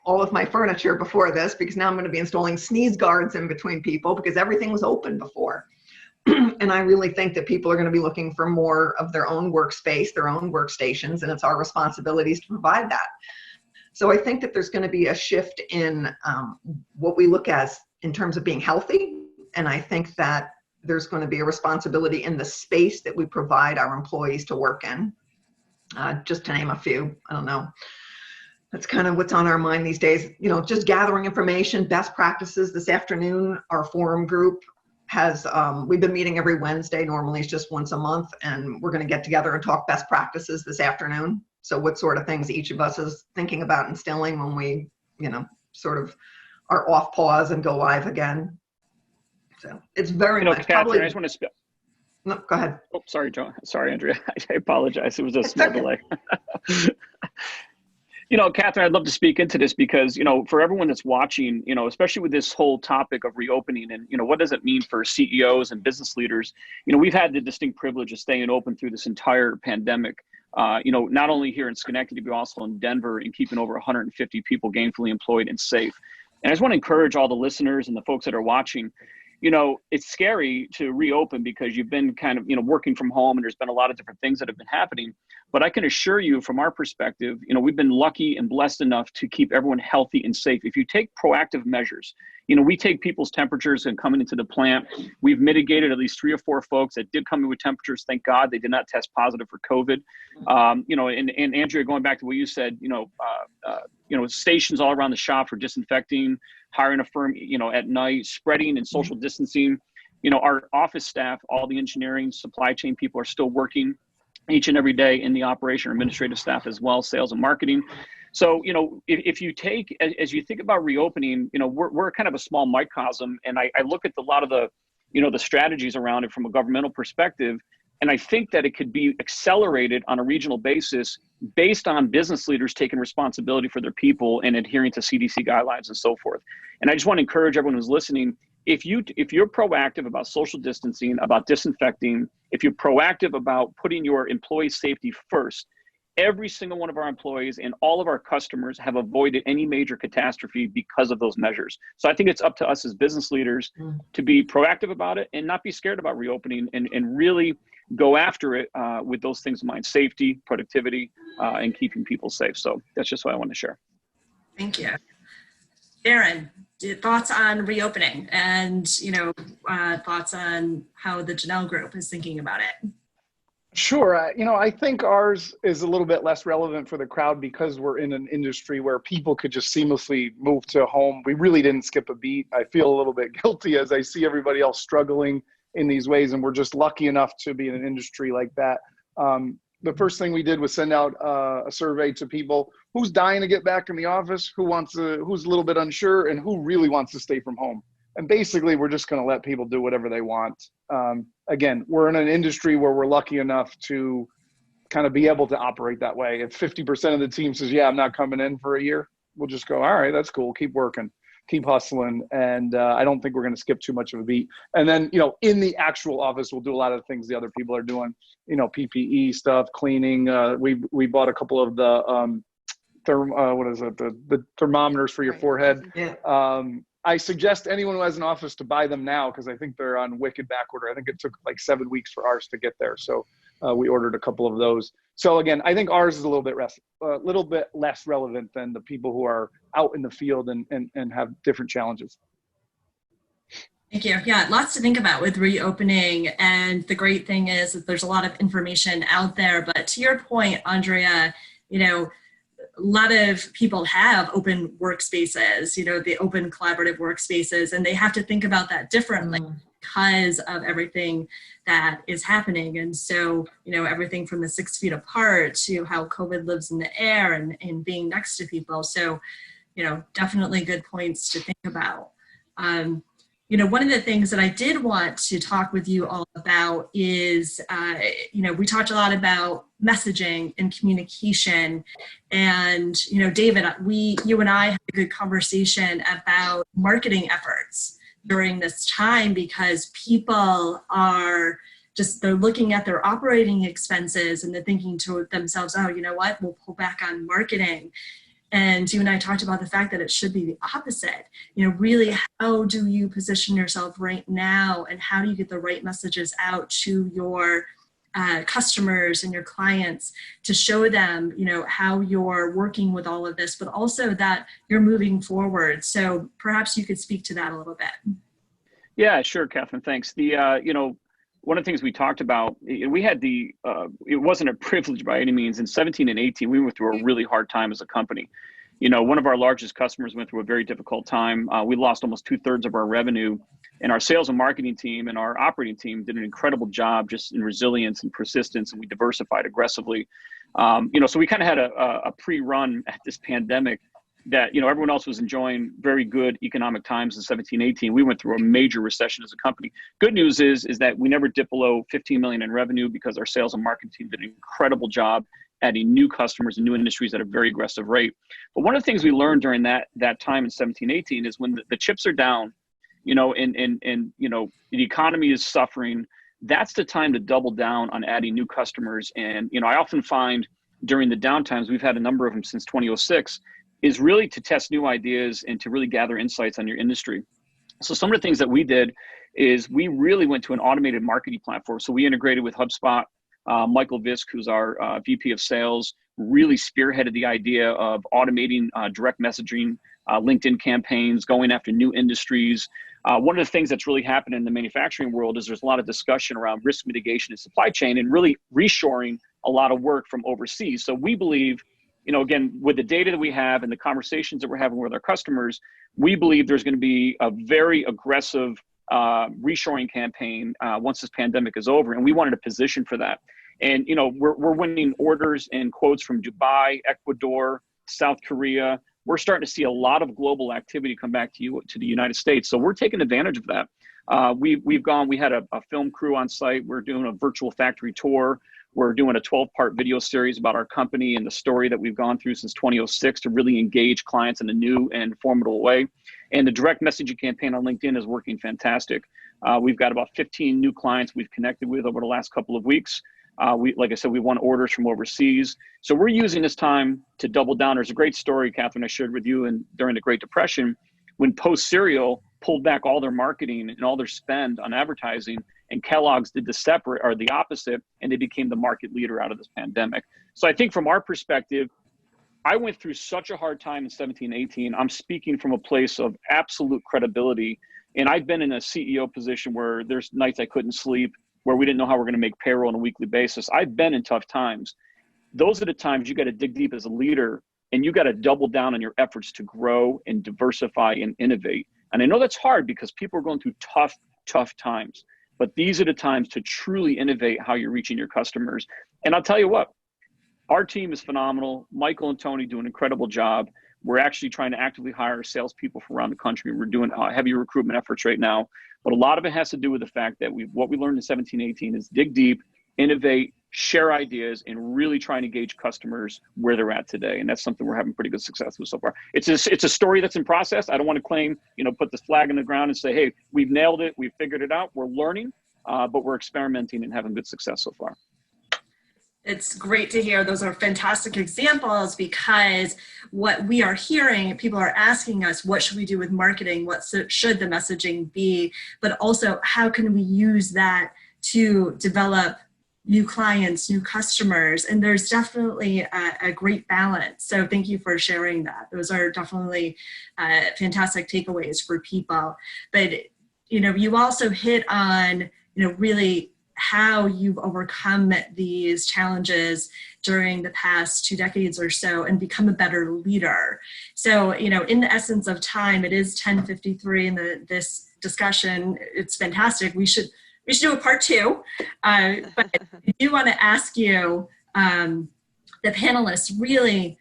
all of my furniture before this, because now I'm going to be installing sneeze guards in between people because everything was open before. And I really think that people are going to be looking for more of their own workspace, their own workstations, and it's our responsibilities to provide that. So I think that there's going to be a shift in what we look as in terms of being healthy. And I think that there's going to be a responsibility in the space that we provide our employees to work in. Just to name a few, I don't know. That's kind of what's on our mind these days. Just gathering information, best practices. This afternoon, our forum group has, we've been meeting every Wednesday. Normally it's just once a month, and we're going to get together and talk best practices this afternoon. So what sort of things each of us is thinking about instilling when we, sort of are off pause and go live again. So it's very much Catherine, probably. I just want to No, go ahead. Oh, sorry, Joan. Sorry, Andrea. I apologize. It was a small delay. Catherine, I'd love to speak into this because, for everyone that's watching, especially with this whole topic of reopening and, what does it mean for CEOs and business leaders? We've had the distinct privilege of staying open through this entire pandemic, not only here in Schenectady, but also in Denver, and keeping over 150 people gainfully employed and safe. And I just want to encourage all the listeners and the folks that are watching, it's scary to reopen because you've been kind of, working from home, and there's been a lot of different things that have been happening. But I can assure you from our perspective, we've been lucky and blessed enough to keep everyone healthy and safe. If you take proactive measures, we take people's temperatures and coming into the plant. We've mitigated at least 3 or 4 folks that did come in with temperatures. Thank God they did not test positive for COVID. And Andrea, going back to what you said, stations all around the shop for disinfecting, hiring a firm, at night, spreading and social distancing. Our office staff, all the engineering, supply chain people are still working each and every day in the operation, administrative staff as well, sales and marketing. So, if you take, as you think about reopening, we're kind of a small microcosm. And I look at a lot of the, the strategies around it from a governmental perspective. And I think that it could be accelerated on a regional basis based on business leaders taking responsibility for their people and adhering to CDC guidelines and so forth. And I just want to encourage everyone who's listening, if you're proactive about social distancing, about disinfecting, if you're proactive about putting your employee safety first, every single one of our employees and all of our customers have avoided any major catastrophe because of those measures. So I think it's up to us as business leaders to be proactive about it and not be scared about reopening, and really go after it with those things in mind: safety, productivity, and keeping people safe. So that's just what I want to share. Thank you. Darrin, thoughts on reopening and, thoughts on how the Jahnel Group is thinking about it? Sure. I think ours is a little bit less relevant for the crowd because we're in an industry where people could just seamlessly move to home. We really didn't skip a beat. I feel a little bit guilty as I see everybody else struggling in these ways, and we're just lucky enough to be in an industry like that. The first thing we did was send out a survey to people: who's dying to get back in the office, who's a little bit unsure, and who really wants to stay from home. And basically, we're just going to let people do whatever they want. Again, we're in an industry where we're lucky enough to kind of be able to operate that way. If 50% of the team says, yeah, I'm not coming in for a year, we'll just go, all right, that's cool. Keep working, keep hustling. And I don't think we're going to skip too much of a beat. And then, in the actual office, we'll do a lot of the things the other people are doing, PPE stuff, cleaning. We bought a couple of the, the thermometers for your forehead. Yeah. I suggest anyone who has an office to buy them now, because I think they're on wicked back order. I think it took like 7 weeks for ours to get there. So we ordered a couple of those. So again, I think ours is a little bit less relevant than the people who are out in the field and have different challenges. Thank you. Yeah, lots to think about with reopening. And the great thing is that there's a lot of information out there. But to your point, Andrea, a lot of people have open workspaces, the open collaborative workspaces, and they have to think about that differently because of everything that is happening. And so, everything from the 6 feet apart to how COVID lives in the air and being next to people. So, definitely good points to think about. One of the things that I did want to talk with you all about is, we talked a lot about messaging and communication. And, David, you and I had a good conversation about marketing efforts during this time, because people are they're looking at their operating expenses and they're thinking to themselves, oh, you know what, we'll pull back on marketing. And you and I talked about the fact that it should be the opposite. Really, how do you position yourself right now, and how do you get the right messages out to your customers and your clients to show them, how you're working with all of this, but also that you're moving forward. So perhaps you could speak to that a little bit. Yeah, sure, Catherine. Thanks. One of the things we talked about, we had it wasn't a privilege by any means. In 17 and 18, we went through a really hard time as a company. One of our largest customers went through a very difficult time. We lost almost 2/3 of our revenue, and our sales and marketing team and our operating team did an incredible job just in resilience and persistence, and we diversified aggressively. So we kind of had a pre-run at this pandemic that, everyone else was enjoying very good economic times in 17, 18. We went through a major recession as a company. Good news is that we never dipped below 15 million in revenue because our sales and marketing team did an incredible job adding new customers and new industries at a very aggressive rate. But one of the things we learned during that time in 17, 18 is when the chips are down, and the economy is suffering, that's the time to double down on adding new customers. And, I often find during the downtimes, we've had a number of them since 2006, is really to test new ideas and to really gather insights on your industry. So some of the things that we did is we really went to an automated marketing platform. So we integrated with HubSpot. Michael Visk, who's our VP of sales, really spearheaded the idea of automating direct messaging, LinkedIn campaigns, going after new industries. One of the things that's really happened in the manufacturing world is there's a lot of discussion around risk mitigation and supply chain, and really reshoring a lot of work from overseas. So we believe, again, with the data that we have and the conversations that we're having with our customers, we believe there's going to be a very aggressive reshoring campaign once this pandemic is over, and we wanted to position for that. And we're winning orders and quotes from Dubai, Ecuador, South Korea, we're starting to see a lot of global activity come back to the United States. So we're taking advantage of that. We had a film crew on site. We're doing a virtual factory tour. We're doing a 12-part video series about our company and the story that we've gone through since 2006 to really engage clients in a new and formidable way. And the direct messaging campaign on LinkedIn is working fantastic. We've got about 15 new clients we've connected with over the last couple of weeks. Like I said, we won orders from overseas. So we're using this time to double down. There's a great story, Catherine, I shared with you during the Great Depression, when Post Cereal pulled back all their marketing and all their spend on advertising, and Kellogg's did the opposite, and they became the market leader out of this pandemic. So I think from our perspective, I went through such a hard time in 17, 18. I'm speaking from a place of absolute credibility. And I've been in a CEO position where there's nights I couldn't sleep, where we didn't know how we're going to make payroll on a weekly basis. I've been in tough times. Those are the times you got to dig deep as a leader, and you got to double down on your efforts to grow and diversify and innovate. And I know that's hard because people are going through tough times, but these are the times to truly innovate how you're reaching your customers. And I'll tell you what, our team is phenomenal. Michael and Tony do an incredible job. We're actually trying to actively hire salespeople from around the country. We're doing heavy recruitment efforts right now, but a lot of it has to do with the fact that what we learned in 17, 18 is dig deep, innovate, share ideas, and really try and engage customers where they're at today. And that's something we're having pretty good success with so far. It's a story that's in process. I don't want to claim, put this flag in the ground and say, hey, we've nailed it, we've figured it out. We're learning, but we're experimenting and having good success so far. It's great to hear. Those are fantastic examples, because what we are hearing, people are asking us, what should we do with marketing? What should the messaging be? But also, how can we use that to develop new clients, new customers? And there's definitely a great balance. So thank you for sharing that. Those are definitely fantastic takeaways for people. But, you also hit on, really how you've overcome these challenges during the past 2 decades or so and become a better leader. So, in the essence of time, it is 10:53 in this discussion. It's fantastic. We should do a part 2, but I do want to ask you, the panelists, really,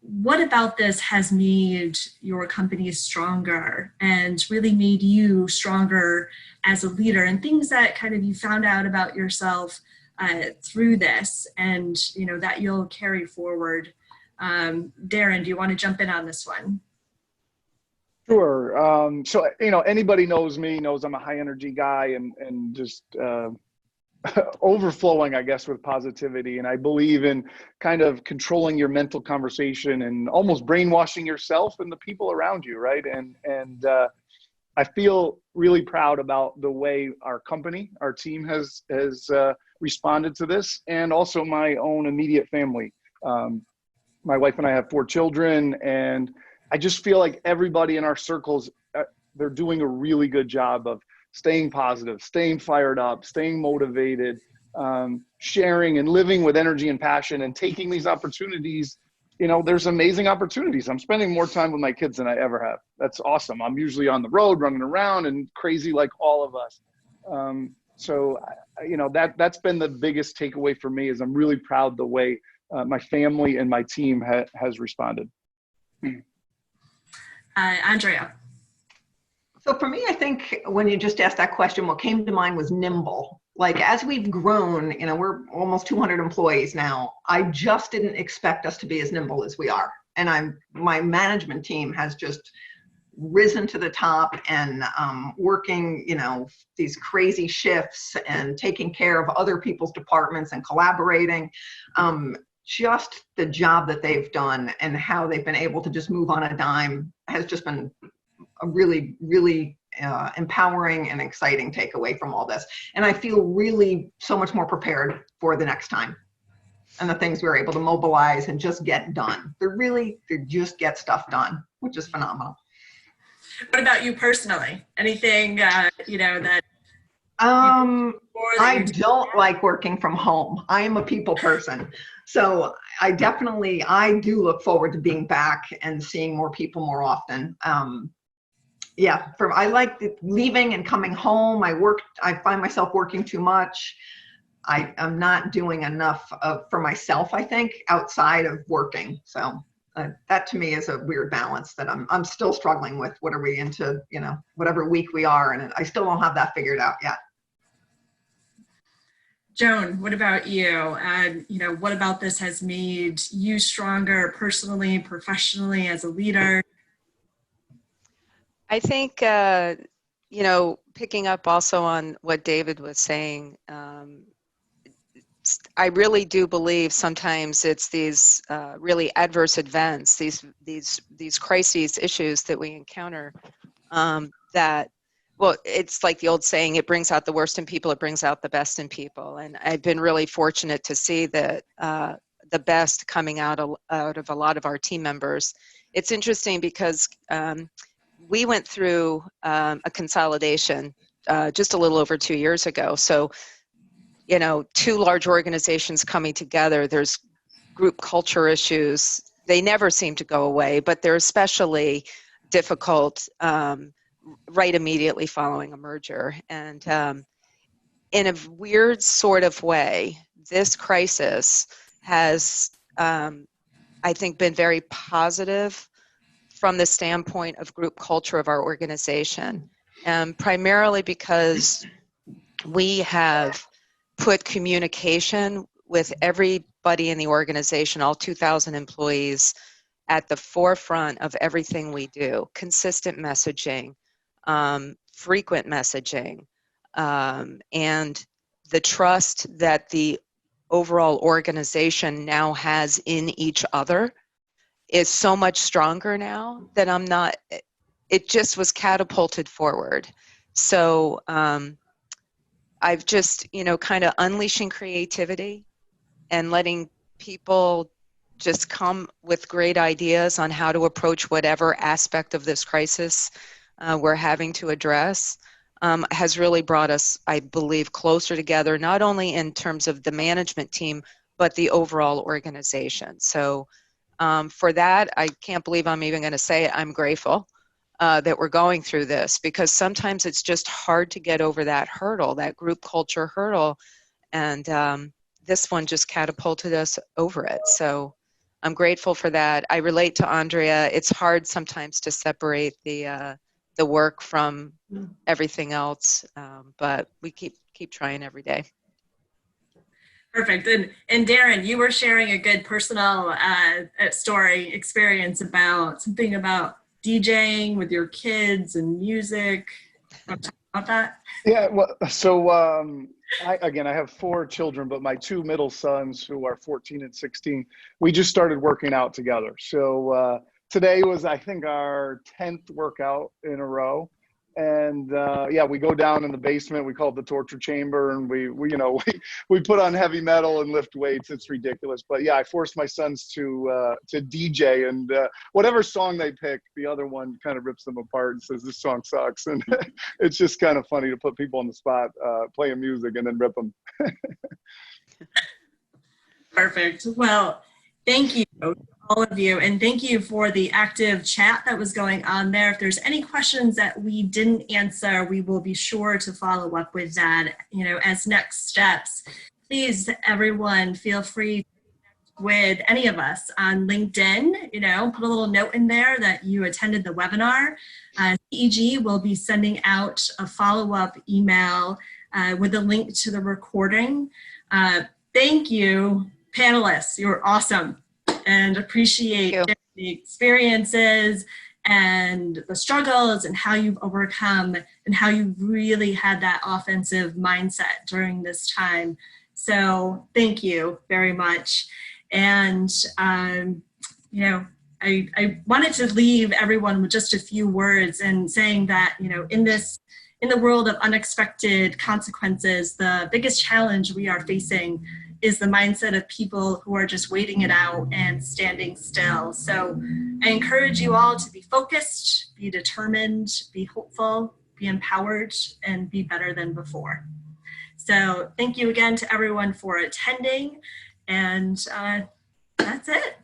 what about this has made your company stronger and really made you stronger as a leader, and things that kind of you found out about yourself through this, and that you'll carry forward. Darrin, do you want to jump in on this one? Sure. So, anybody knows me, knows I'm a high energy guy and just overflowing, I guess, with positivity. And I believe in kind of controlling your mental conversation and almost brainwashing yourself and the people around you, right? And I feel really proud about the way our team has responded to this, and also my own immediate family. My wife and I have 4 children, and I just feel like everybody in our circles, they're doing a really good job of staying positive, staying fired up, staying motivated, sharing and living with energy and passion, and taking these opportunities. There's amazing opportunities. I'm spending more time with my kids than I ever have. That's awesome. I'm usually on the road, running around and crazy like all of us. So, that's been the biggest takeaway for me, is I'm really proud the way my family and my team has responded. Andrea. So for me, I think when you just asked that question, what came to mind was nimble. Like, as we've grown, we're almost 200 employees now. I just didn't expect us to be as nimble as we are. And my management team has just risen to the top and working, these crazy shifts and taking care of other people's departments and collaborating. Just the job that they've done and how they've been able to just move on a dime has just been a really, really empowering and exciting takeaway from all this. And I feel really so much more prepared for the next time, and the things we're able to mobilize and just get done. They just get stuff done, which is phenomenal. What about you personally? Anything, that I don't like working from home. I am a people person. So I do look forward to being back and seeing more people more often. I like leaving and coming home. I find myself working too much. I am not doing enough for myself, I think, outside of working. So that to me is a weird balance that I'm still struggling with. What are we into, whatever week we are, and I still don't have that figured out yet. Joan, what about you? What about this has made you stronger personally, professionally, as a leader? I think, picking up also on what David was saying, I really do believe sometimes it's these really adverse events, these crises, issues that we encounter that, well, it's like the old saying, it brings out the worst in people, it brings out the best in people. And I've been really fortunate to see that the best coming out of a lot of our team members. It's interesting because we went through a consolidation just a little over 2 years ago. So, two large organizations coming together, there's group culture issues. They never seem to go away, but they're especially difficult right immediately following a merger. And in a weird sort of way, this crisis has, I think, been very positive from the standpoint of group culture of our organization, primarily because we have put communication with everybody in the organization, all 2,000 employees, at the forefront of everything we do. Consistent messaging, frequent messaging, and the trust that the overall organization now has in each other is so much stronger now that it just was catapulted forward. So I've just, kind of unleashing creativity and letting people just come with great ideas on how to approach whatever aspect of this crisis we're having to address has really brought us, I believe, closer together, not only in terms of the management team, but the overall organization. So for that, I can't believe I'm even going to say it. I'm grateful that we're going through this, because sometimes it's just hard to get over that hurdle, that group culture hurdle. And this one just catapulted us over it. So I'm grateful for that. I relate to Andrea. It's hard sometimes to separate the work from everything else, but we keep trying every day. Perfect. And Darrin, you were sharing a good personal experience about something about DJing with your kids and music. Want to talk about that? Yeah, well, so I have 4 children, but my 2 middle sons, who are 14 and 16, we just started working out together. So today was, I think, our 10th workout in a row. And we go down in the basement. We call it the torture chamber, and we put on heavy metal and lift weights. It's ridiculous, but yeah, I forced my sons to DJ, and whatever song they pick, the other one kind of rips them apart and says this song sucks, and it's just kind of funny to put people on the spot playing music and then rip them. Perfect. Well, thank you, all of you, and thank you for the active chat that was going on there. If there's any questions that we didn't answer, we will be sure to follow up with that, as next steps. Please, everyone, feel free to connect with any of us on LinkedIn, put a little note in there that you attended the webinar. CEG will be sending out a follow-up email with a link to the recording. Thank you, panelists. You were awesome. And appreciate the experiences and the struggles and how you've overcome and how you really had that offensive mindset during this time. So thank you very much. And, I wanted to leave everyone with just a few words and saying that, in the world of unexpected consequences, the biggest challenge we are facing is the mindset of people who are just waiting it out and standing still. So I encourage you all to be focused, be determined, be hopeful, be empowered, and be better than before. So thank you again to everyone for attending, and that's it.